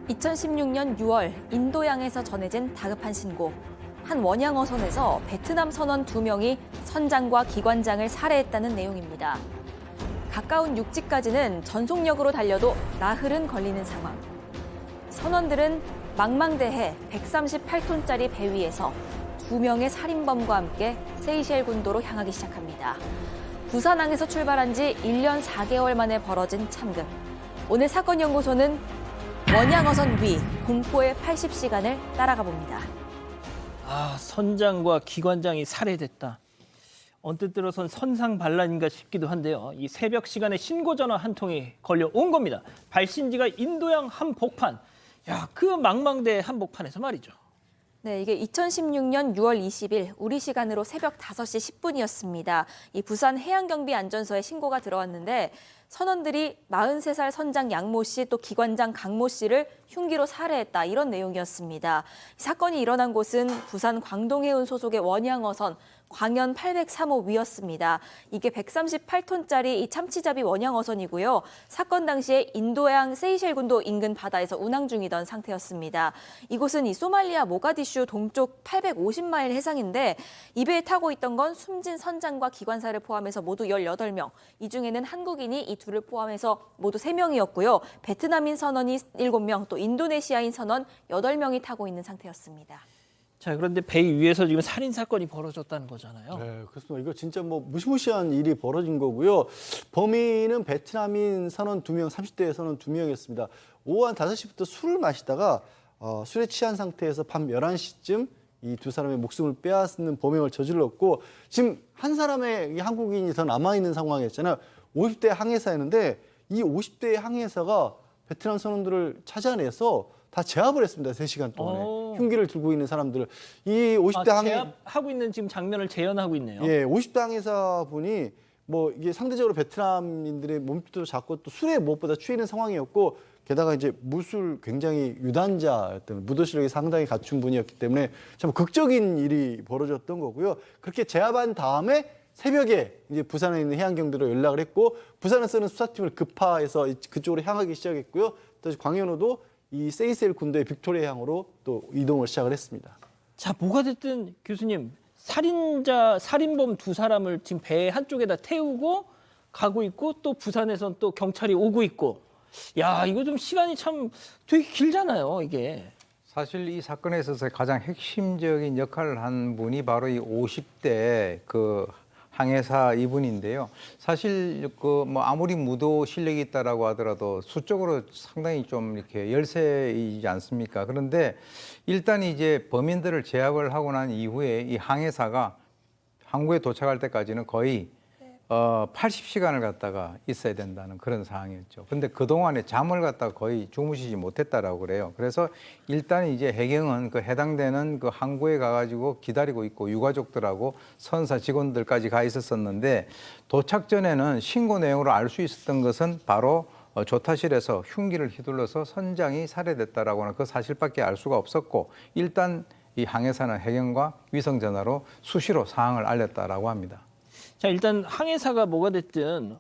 2016년 6월 인도양에서 전해진 다급한 신고. 한 원양어선에서 베트남 선원 2명이 선장과 기관장을 살해했다는 내용입니다. 가까운 육지까지는 전속력으로 달려도 나흘은 걸리는 상황. 선원들은 망망대해 138톤짜리 배 위에서 2명의 살인범과 함께 세이셸 군도로 향하기 시작합니다. 부산항에서 출발한 지 1년 4개월 만에 벌어진 참극. 오늘 사건연구소는 원양어선 위 공포의 80시간을 따라가 봅니다. 선장과 기관장이 살해됐다. 언뜻 들어선 선상반란인가 싶기도 한데요. 이 새벽 시간에 신고 전화 한 통이 걸려온 겁니다. 발신지가 인도양 한복판. 그 망망대해 한복판에서 말이죠. 네, 이게 2016년 6월 20일 우리 시간으로 새벽 5시 10분이었습니다. 이 부산 해양경비안전서에 신고가 들어왔는데 선원들이 43살 선장 양모 씨 또 기관장 강모 씨를 흉기로 살해했다 이런 내용이었습니다. 사건이 일어난 곳은 부산 광동해운 소속의 원양어선 광연 803호 위였습니다. 이게 138톤짜리 이 참치잡이 원양어선이고요. 사건 당시에 인도양 세이셸 군도 인근 바다에서 운항 중이던 상태였습니다. 이곳은 이 소말리아 모가디슈 동쪽 850마일 해상인데 이 배에 타고 있던 건 숨진 선장과 기관사를 포함해서 모두 18명. 이 중에는 한국인이 이 둘을 포함해서 모두 3명이었고요. 베트남인 선원이 7명, 또 인도네시아인 선원 8명이 타고 있는 상태였습니다. 자, 그런데 배 위에서 지금 살인 사건이 벌어졌다는 거잖아요. 네, 그렇습니다. 이거 진짜 뭐 무시무시한 일이 벌어진 거고요. 범인은 베트남인 선원 2명, 30대 선원 2명이었습니다. 오후 한 5시부터 술을 마시다가 술에 취한 상태에서 밤 11시쯤 이 두 사람의 목숨을 빼앗는 범행을 저질렀고 지금 한 사람의 이 한국인이 더 남아있는 상황이었잖아요. 50대 항해사였는데 이 50대 항해사가 베트남 선원들을 찾아내서 다 제압을 했습니다. 3시간 동안에. 흉기를 들고 있는 사람들을. 이 50대 항해 제압하고 있는 지금 장면을 재현하고 있네요. 예, 50대 항해사분이 뭐 이게 상대적으로 베트남인들의 몸집도 작고 또 술에 무엇보다 취해 있는 상황이었고 게다가 이제 무술 굉장히 유단자였던 무도 실력이 상당히 갖춘 분이었기 때문에 참 극적인 일이 벌어졌던 거고요. 그렇게 제압한 다음에 새벽에 이제 부산에 있는 해양경비로 연락을 했고 부산에서는 수사팀을 급파해서 그쪽으로 향하기 시작했고요. 또 광현호도 이 세이셀 군도의 빅토리아 항으로 또 이동을 시작을 했습니다. 자, 뭐가 됐든 교수님, 살인범 2사람을 지금 배 한쪽에다 태우고 가고 있고 또 부산에선 또 경찰이 오고 있고. 이거 좀 시간이 참 되게 길잖아요, 이게. 사실 이 사건에 있어서 가장 핵심적인 역할을 한 분이 바로 이 50대 그 항해사 이분인데요. 사실 뭐 아무리 무도 실력이 있다라고 하더라도 수적으로 상당히 좀 이렇게 열세이지 않습니까? 그런데 일단 이제 범인들을 제압을 하고 난 이후에 이 항해사가 항구에 도착할 때까지는 거의 80시간을 갖다가 있어야 된다는 그런 상황이었죠. 근데 그동안에 잠을 갖다가 거의 주무시지 못했다라고 그래요. 그래서 일단 이제 해경은 그 해당되는 그 항구에 가가지고 기다리고 있고 유가족들하고 선사 직원들까지 가 있었었는데 도착 전에는 신고 내용으로 알 수 있었던 것은 바로 조타실에서 흉기를 휘둘러서 선장이 살해됐다라고 하는 그 사실밖에 알 수가 없었고 일단 이 항해사는 해경과 위성 전화로 수시로 사항을 알렸다라고 합니다. 자, 일단 항해사가 뭐가 됐든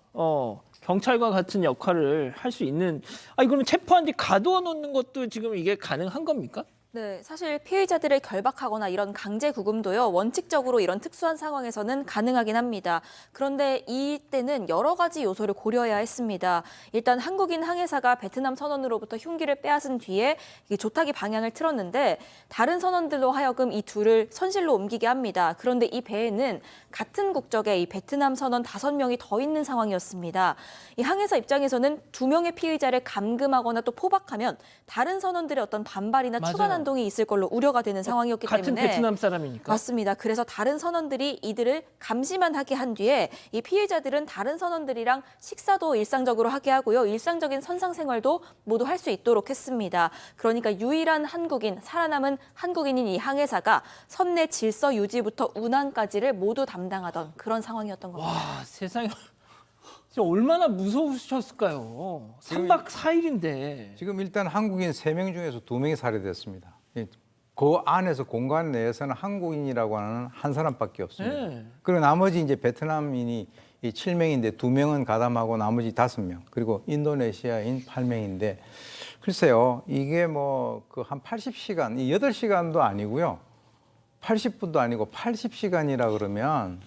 경찰과 같은 역할을 할 수 있는 그러면 체포한 뒤 가두어 놓는 것도 지금 이게 가능한 겁니까? 네, 사실 피해자들을 결박하거나 이런 강제 구금도요, 원칙적으로 이런 특수한 상황에서는 가능하긴 합니다. 그런데 이때는 여러 가지 요소를 고려해야 했습니다. 일단 한국인 항해사가 베트남 선원으로부터 흉기를 빼앗은 뒤에 조타기 방향을 틀었는데 다른 선원들로 하여금 이 둘을 선실로 옮기게 합니다. 그런데 이 배에는 같은 국적의 이 베트남 선원 5명이 더 있는 상황이었습니다. 이 항해사 입장에서는 2명의 피의자를 감금하거나 또 포박하면 다른 선원들의 어떤 반발이나 추가 난동이 있을 걸로 우려가 되는 상황이었기 같은 때문에 베트남 사람이니까. 맞습니다. 그래서 다른 선원들이 이들을 감시만 하게 한 뒤에 이 피해자들은 다른 선원들이랑 식사도 일상적으로 하게 하고요. 일상적인 선상 생활도 모두 할 수 있도록 했습니다. 그러니까 유일한 한국인, 살아남은 한국인인 이 항해사가 선내 질서 유지부터 운항까지를 모두 담당하던 그런 상황이었던 겁니다. 와, 세상에. 진짜 얼마나 무서우셨을까요? 3박 4일인데. 지금 일단 한국인 3명 중에서 2명이 살해됐습니다. 그 안에서 공간 내에서는 한국인이라고 하는 한 사람밖에 없습니다. 네. 그리고 나머지 이제 베트남인이 7명인데 2명은 가담하고 나머지 5명, 그리고 인도네시아인 8명인데 글쎄요, 이게 뭐 그 한 80시간, 이 8시간도 아니고요. 80분도 아니고 80시간이라 그러면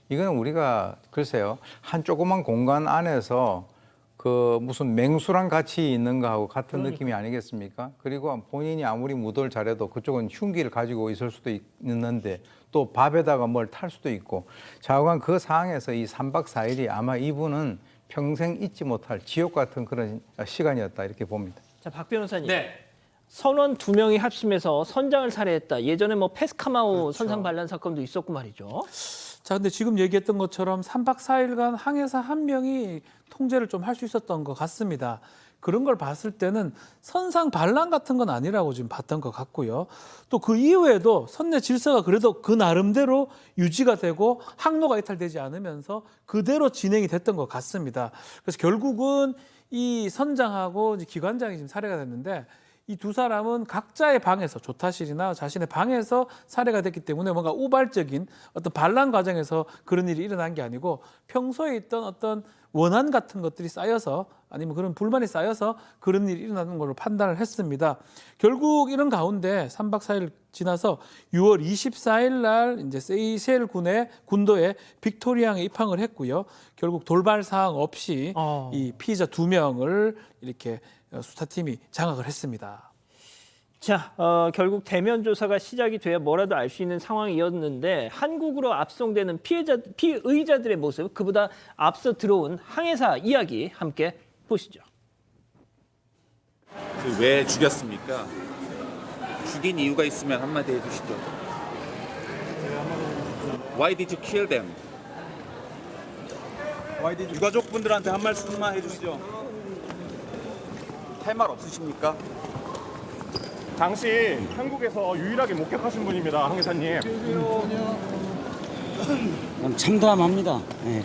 이거는 우리가 글쎄요, 한 조그만 공간 안에서 그 무슨 맹수랑 같이 있는 거하고 같은 느낌이 아니겠습니까? 그리고 본인이 아무리 무도를 잘해도 그쪽은 흉기를 가지고 있을 수도 있는데 또 밥에다가 뭘 탈 수도 있고 좌우간 그 상황에서 이 3박 4일이 아마 이분은 평생 잊지 못할 지옥 같은 그런 시간이었다 이렇게 봅니다. 자, 박 변호사님. 네. 선원 2명이 합심해서 선장을 살해했다. 예전에 뭐 페스카마우 그렇죠. 선상 반란 사건도 있었고 말이죠. 자, 근데 지금 얘기했던 것처럼 3박 4일간 항해사 한 명이 통제를 좀 할 수 있었던 것 같습니다. 그런 걸 봤을 때는 선상 반란 같은 건 아니라고 지금 봤던 것 같고요. 또 그 이후에도 선내 질서가 그래도 그 나름대로 유지가 되고 항로가 이탈되지 않으면서 그대로 진행이 됐던 것 같습니다. 그래서 결국은 이 선장하고 이제 기관장이 지금 살해가 됐는데 이 두 사람은 각자의 방에서 조타실이나 자신의 방에서 살해가 됐기 때문에 뭔가 우발적인 어떤 반란 과정에서 그런 일이 일어난 게 아니고 평소에 있던 어떤 원한 같은 것들이 쌓여서 아니면 그런 불만이 쌓여서 그런 일이 일어나는 걸로 판단을 했습니다. 결국 이런 가운데 3박 4일 지나서 6월 24일 날 이제 세이셸 군도에 빅토리아항에 입항을 했고요. 결국 돌발 사항 없이 이 피의자 2명을 이렇게 수사팀이 장악을 했습니다. 자, 결국 대면 조사가 시작이 돼야 뭐라도 알 수 있는 상황이었는데 한국으로 압송되는 피의자들의 모습, 그보다 앞서 들어온 항해사 이야기 함께 보시죠. 왜 죽였습니까? 죽인 이유가 있으면 한마디 해주시죠. Why did you kill them? 유가족분들한테 한 말씀만 해주시죠. 할 말 없으십니까? 당시 한국에서 유일하게 목격하신 분입니다, 항해사님. 참담합니다. 네.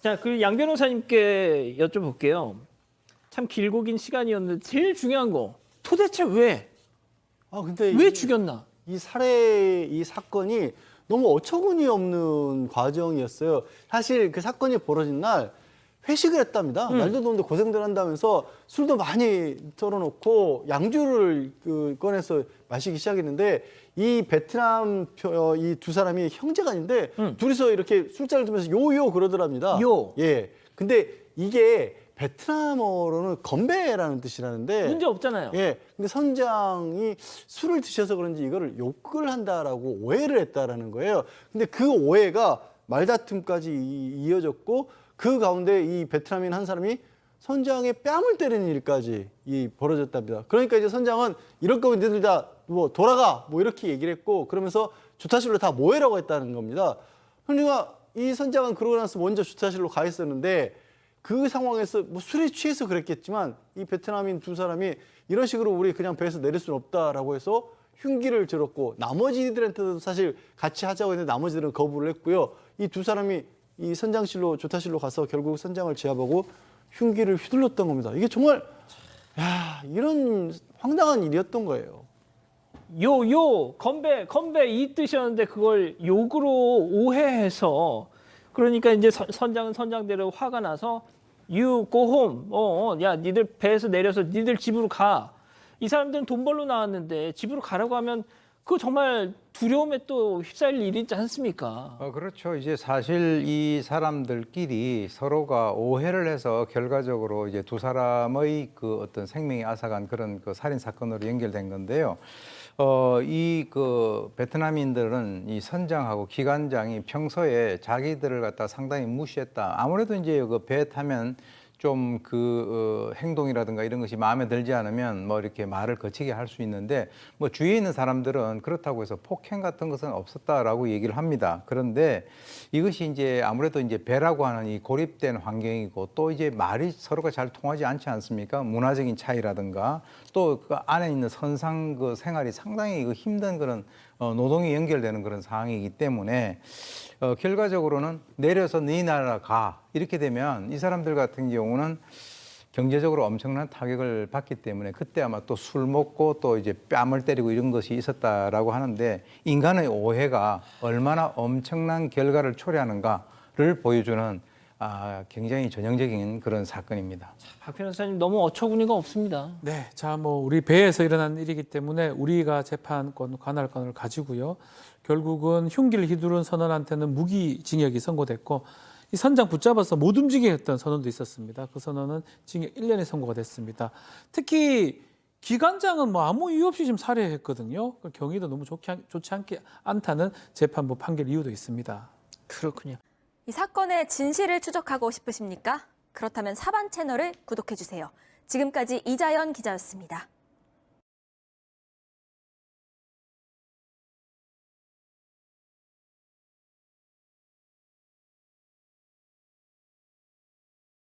자, 그 양 변호사님께 여쭤볼게요. 참 길고 긴 시간이었는데 제일 중요한 거 도대체 왜 근데 죽였나? 이 사건이 너무 어처구니 없는 과정이었어요. 사실 그 사건이 벌어진 날 회식을 했답니다. 날도 더운데 고생들 한다면서 술도 많이 털어놓고 양주를 꺼내서 마시기 시작했는데 이 베트남 이 두 사람이 형제가 아닌데 둘이서 이렇게 술잔을 들면서 요요 그러더랍니다. 요. 예. 근데 이게 베트남어로는 건배라는 뜻이라는데 문제 없잖아요. 예. 근데 선장이 술을 드셔서 그런지 이거를 욕을 한다라고 오해를 했다라는 거예요. 근데 그 오해가 말다툼까지 이어졌고 그 가운데 이 베트남인 한 사람이 선장의 뺨을 때리는 일까지 벌어졌답니다. 그러니까 이제 선장은 이럴 거면 너희들 다 뭐 돌아가 뭐 이렇게 얘기를 했고 그러면서 주타실로 다 모이라고 했다는 겁니다. 그러니까 이 선장은 그러고 나서 먼저 주타실로 가 있었는데 그 상황에서 뭐 술에 취해서 그랬겠지만 이 베트남인 두 사람이 이런 식으로 우리 그냥 배에서 내릴 수는 없다라고 해서 흉기를 들었고 나머지들한테도 사실 같이 하자고 했는데 나머지들은 거부를 했고요. 이 두 사람이 이 선장실로 조타실로 가서 결국 선장을 제압하고 흉기를 휘둘렀던 겁니다. 이게 정말 이런 황당한 일이었던 거예요. 건배 이 뜻이었는데 그걸 욕으로 오해해서 그러니까 이제 선장은 선장대로 화가 나서 You go home. 야, 니들 배에서 내려서 니들 집으로 가. 이 사람들은 돈 벌러 나왔는데 집으로 가라고 하면 그거 정말 두려움에 또 휩싸일 일이지 않습니까? 그렇죠. 이제 사실 이 사람들끼리 서로가 오해를 해서 결과적으로 이제 두 사람의 그 어떤 생명이 앗아간 그런 그 살인 사건으로 연결된 건데요. 이 그 베트남인들은 이 선장하고 기관장이 평소에 자기들을 갖다 상당히 무시했다. 아무래도 이제 그 배 타면 좀 행동이라든가 이런 것이 마음에 들지 않으면 뭐 이렇게 말을 거치게 할 수 있는데 뭐 주위에 있는 사람들은 그렇다고 해서 폭행 같은 것은 없었다라고 얘기를 합니다. 그런데 이것이 이제 아무래도 이제 배라고 하는 이 고립된 환경이고 또 이제 말이 서로가 잘 통하지 않지 않습니까? 문화적인 차이라든가 또 그 안에 있는 선상 그 생활이 상당히 그 힘든 그런 노동이 연결되는 그런 상황이기 때문에 결과적으로는 내려서 네 나라 가 이렇게 되면 이 사람들 같은 경우는 경제적으로 엄청난 타격을 받기 때문에 그때 아마 또 술 먹고 또 이제 뺨을 때리고 이런 것이 있었다라고 하는데 인간의 오해가 얼마나 엄청난 결과를 초래하는가를 보여주는 굉장히 전형적인 그런 사건입니다. 박 변호사님 너무 어처구니가 없습니다. 네, 자, 우리 배에서 일어난 일이기 때문에 우리가 재판권, 관할권을 가지고요. 결국은 흉기를 휘두른 선원한테는 무기징역이 선고됐고 이 선장 붙잡아서 못 움직이게 했던 선원도 있었습니다. 그 선원은 징역 1년이 선고가 됐습니다. 특히 기관장은 아무 이유 없이 지금 살해했거든요. 경위도 너무 좋지 않다는 재판부 판결 이유도 있습니다. 그렇군요. 이 사건의 진실을 추적하고 싶으십니까? 그렇다면 사반 채널을 구독해주세요. 지금까지 이자연 기자였습니다.